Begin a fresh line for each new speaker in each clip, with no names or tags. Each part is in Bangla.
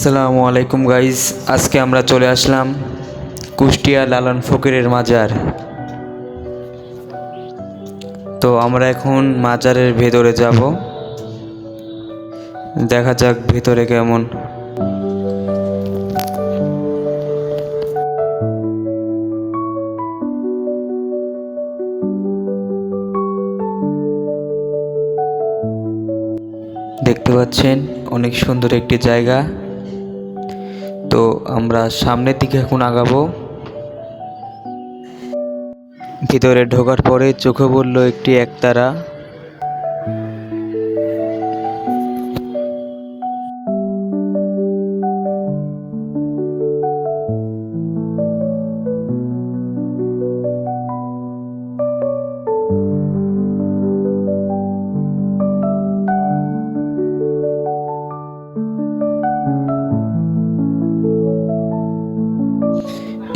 আসসালামু আলাইকুম গাইজ, আজকে আমরা চলে আসলাম কুষ্টিয়া লালন ফকিরের মাজার। তো আমরা এখন মাজারের ভেতরে যাব, দেখা যাক ভেতরে কেমন। দেখতে পাচ্ছেন অনেক সুন্দর একটি জায়গা। তো আমরা সামনের দিকে এখন আগাবো। ভিতরে ঢোকার পরে চোখে পড়ল একটি একতারা।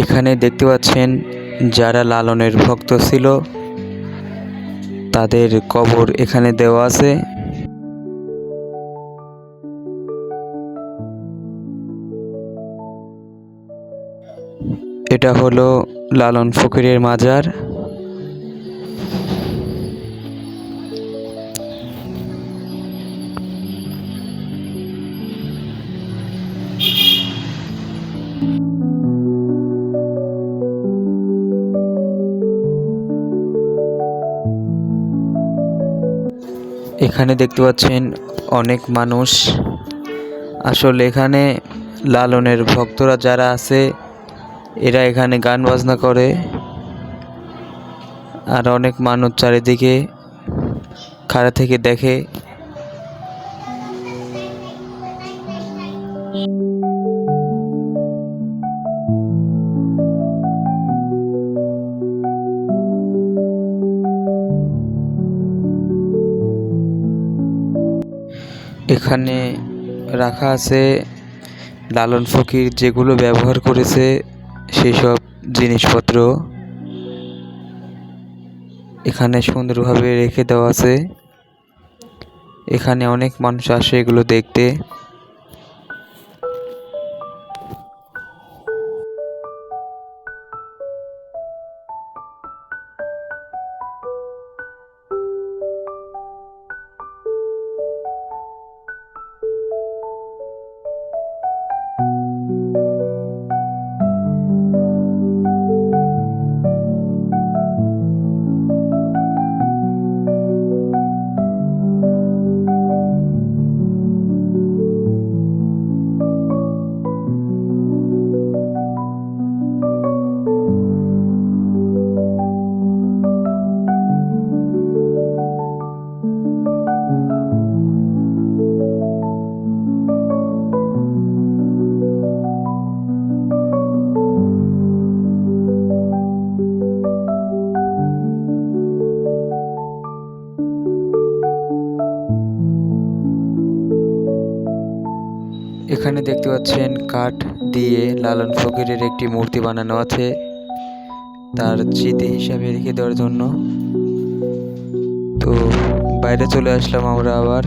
এখানে দেখতে পাচ্ছেন যারা লালনের ভক্ত ছিল তাদের কবর এখানে দেওয়া আছে। এটা হলো লালন ফকিরের মাজার। এখানে দেখতে পাচ্ছেন অনেক মানুষ। আসলে এখানে লালনের ভক্তরা যারা আছে এরা এখানে গান বাজনা করে, আর অনেক মানুষ চারিদিকে খাড়া থেকে দেখে। এখানে রাখা আছে লালন ফকির যেগুলো ব্যবহার করেছে সেসব জিনিসপত্র এখানে সুন্দরভাবে রেখে দেওয়া আছে। এখানে অনেক মানুষ আসে এগুলো দেখতে। এখানে দেখতে পাচ্ছেন কাঠ দিয়ে লালন ফকিরের একটি মূর্তি বানানো আছে তার স্মৃতি হিসাবে রেখে দেওয়ার জন্য। তো বাইরে চলে আসলাম আমরা আবার।